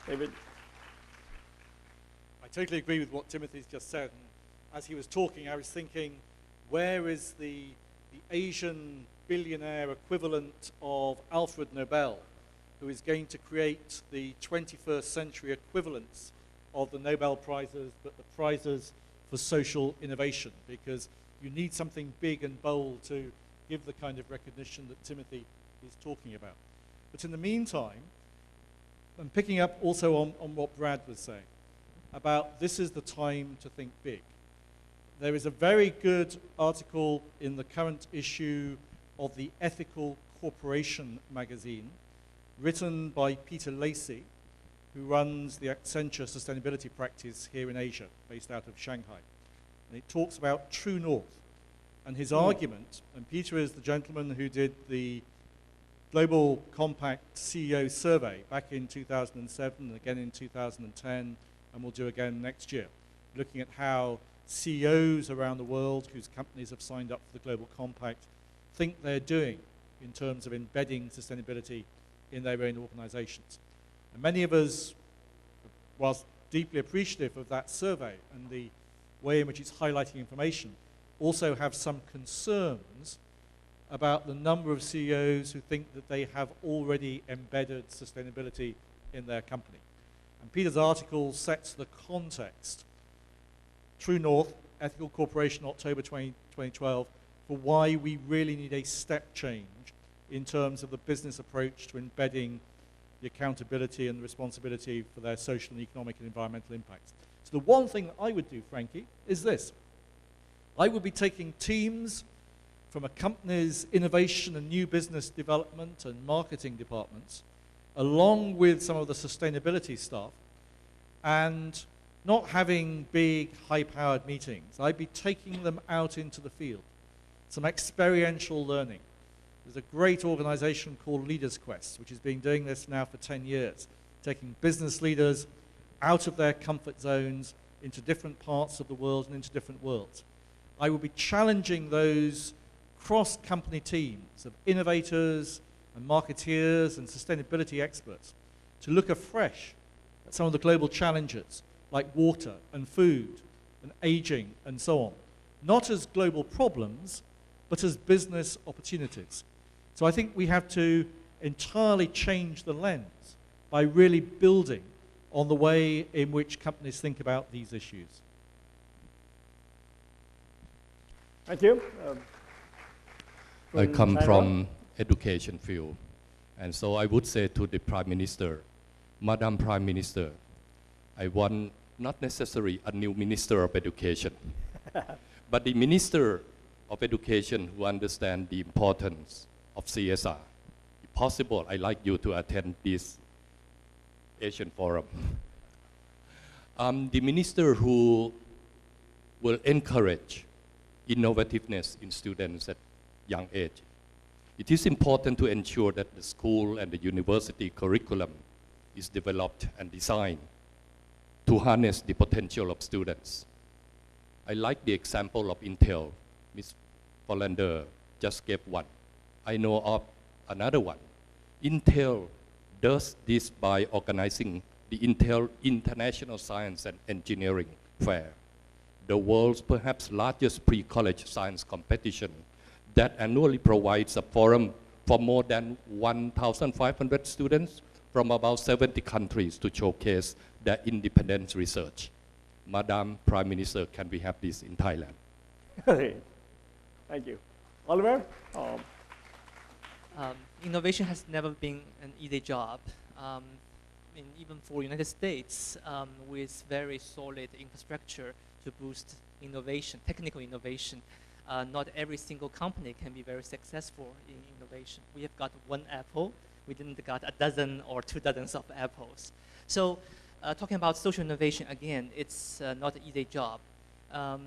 David? I totally agree with what Timothy's just said. And as he was talking, I was thinking, where is the Asian billionaire equivalent of Alfred Nobel, who is going to create the 21st century equivalents of the Nobel Prizes, but the prizes for social innovation, because you need something big and bold to give the kind of recognition that Timothy is talking about. But in the meantime, I'm picking up also on what Brad was saying about this is the time to think big. There is a very good article in the current issue of the Ethical Corporation magazine, written by Peter Lacey, who runs the Accenture sustainability practice here in Asia, based out of Shanghai. And it talks about True North. And his argument, and Peter is the gentleman who did the Global Compact CEO survey back in 2007 and again in 2010, and we'll do again next year, looking at how CEOs around the world whose companies have signed up for the Global Compact think they're doing in terms of embedding sustainability in their own organizations. And many of us, whilst deeply appreciative of that survey and the way in which it's highlighting information, also have some concerns about the number of CEOs who think that they have already embedded sustainability in their company. And Peter's article sets the context, True North, Ethical Corporation, October 2012, for why we really need a step change in terms of the business approach to embedding the accountability and the responsibility for their social and economic and environmental impacts. So the one thing that I would do, Frankie, is this. I would be taking teams from a company's innovation and new business development and marketing departments, along with some of the sustainability staff, and not having big, high-powered meetings. I'd be taking them out into the field, some experiential learning. There's a great organization called Leaders Quest, which has been doing this now for 10 years, taking business leaders out of their comfort zones into different parts of the world and into different worlds. I will be challenging those cross-company teams of innovators and marketeers and sustainability experts to look afresh at some of the global challenges like water and food and aging and so on, not as global problems, but as business opportunities. So I think we have to entirely change the lens by really building on the way in which companies think about these issues. Thank you. I come from education field, and so I would say to the Prime Minister, Madam Prime Minister, I want not necessarily a new Minister of Education, but the Minister of Education who understands the importance of CSR. If possible, I'd like you to attend this Asian Forum. The Minister who will encourage innovativeness in students at young age. It is important to ensure that the school and the university curriculum is developed and designed to harness the potential of students. I like the example of Intel. Ms. Hollander just gave one. I know of another one. Intel does this by organizing the Intel International Science and Engineering Fair, the world's perhaps largest pre-college science competition that annually provides a forum for more than 1,500 students from about 70 countries to showcase their independent research. Madam Prime Minister, can we have this in Thailand? Thank you. Oliver? Innovation has never been an easy job. Even for United States, with very solid infrastructure to boost innovation, technical innovation, not every single company can be very successful in innovation. We have got one apple. We didn't got a dozen or 2 dozens of apples. So talking about social innovation, again, it's not an easy job.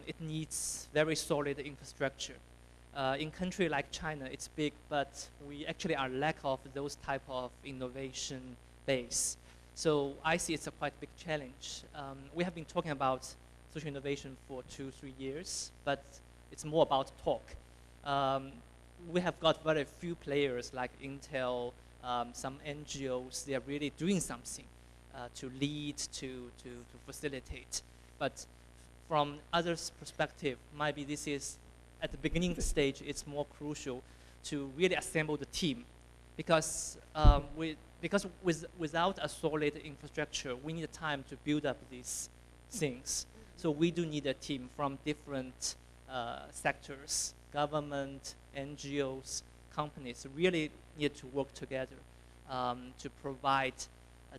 It needs very solid infrastructure. In a country like China, it's big, but we actually are lack of those type of innovation base. So I see it's a quite big challenge. We have been talking about social innovation for 2-3 years, but it's more about talk. We have got very few players like Intel, some NGOs, they are really doing something. to lead, to facilitate. But from others' perspective, maybe this is, at the beginning stage, it's more crucial to really assemble the team. Because, without a solid infrastructure, we need time to build up these things. So we do need a team from different sectors, government, NGOs, companies, really need to work together to provide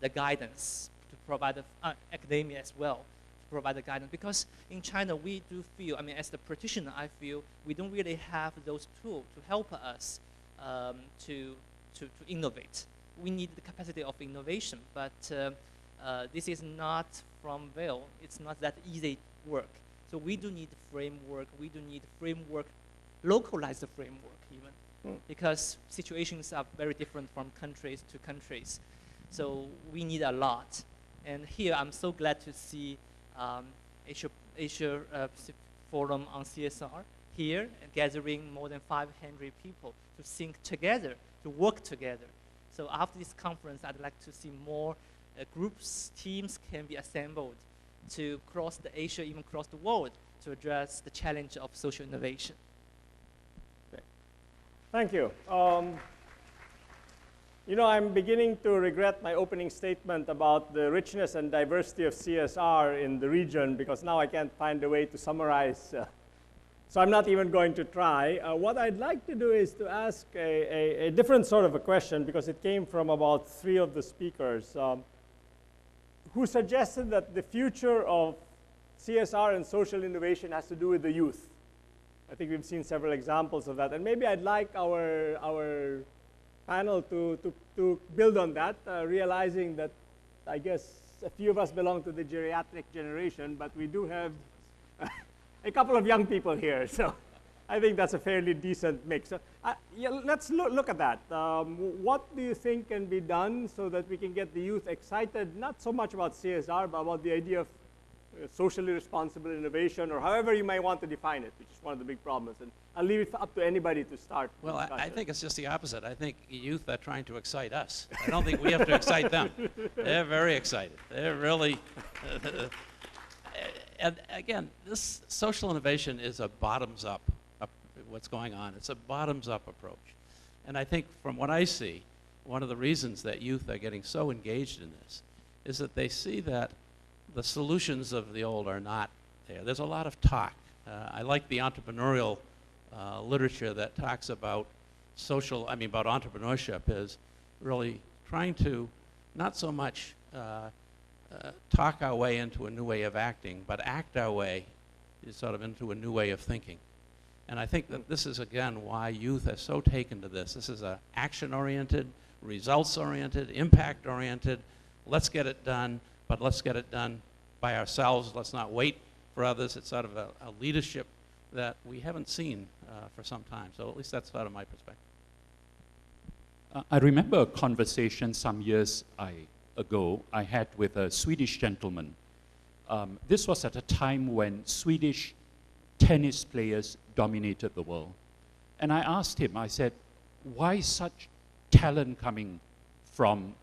the guidance, to provide the academia as well, to provide the guidance. Because in China, we do feel, I mean, as the practitioner, I feel we don't really have those tools to help us to innovate. We need the capacity of innovation, but this is not from Vail. It's not that easy work. So we do need framework. We do need framework, localized framework even, because situations are very different from countries to countries. So we need a lot. And here I'm so glad to see Asia Forum on CSR here, gathering more than 500 people to think together, to work together. So after this conference, I'd like to see more groups, teams can be assembled to cross the Asia, even cross the world, to address the challenge of social innovation. Okay. Thank you. You know, I'm beginning to regret my opening statement about the richness and diversity of CSR in the region, because now I can't find a way to summarize. So I'm not even going to try. What I'd like to do is to ask a different sort of a question, because it came from about 3 of the speakers who suggested that the future of CSR and social innovation has to do with the youth. I think we've seen several examples of that. And maybe I'd like our panel to build on that, realizing that I guess a few of us belong to the geriatric generation, but we do have a couple of young people here. So I think that's a fairly decent mix. So, yeah, let's look at that. What do you think can be done so that we can get the youth excited, not so much about CSR, but about the idea of socially responsible innovation, or however you might want to define it, which is one of the big problems. And I'll leave it up to anybody to start. Well, I think it's just the opposite. I think youth are trying to excite us. I don't think we have to excite them. They're very excited. They're really... and again, this social innovation is a bottoms-up, what's going on. It's a bottoms-up approach. And I think from what I see, one of the reasons that youth are getting so engaged in this is that they see that the solutions of the old are not there. There's a lot of talk. I like the entrepreneurial literature that talks about about entrepreneurship is really trying to not so much talk our way into a new way of acting, but act our way sort of into a new way of thinking. And I think that this is, again, why youth are so taken to this. This is action-oriented, results-oriented, impact-oriented. Let's get it done, but let's get it done by ourselves. Let's not wait for others. It's sort of a leadership that we haven't seen for some time. So at least that's sort of my perspective. I remember a conversation some years ago I had with a Swedish gentleman. This was at a time when Swedish tennis players dominated the world. And I asked him, I said, why such talent coming from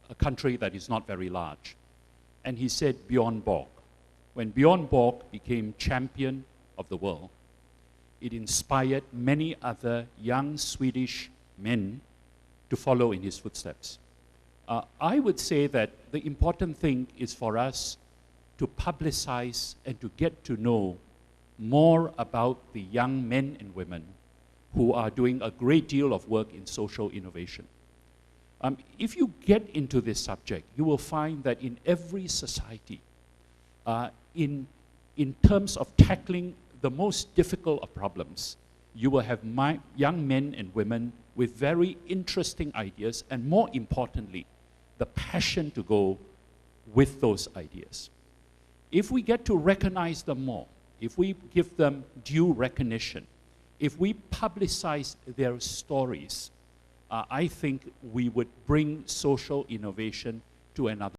a country that is not very large? And he said, Bjorn Borg. When Bjorn Borg became champion of the world, it inspired many other young Swedish men to follow in his footsteps. I would say that the important thing is for us to publicize and to get to know more about the young men and women who are doing a great deal of work in social innovation. If you get into this subject, you will find that in every society, in terms of tackling the most difficult of problems, you will have young men and women with very interesting ideas, and more importantly, the passion to go with those ideas. If we get to recognize them more, if we give them due recognition, if we publicize their stories, I think we would bring social innovation to another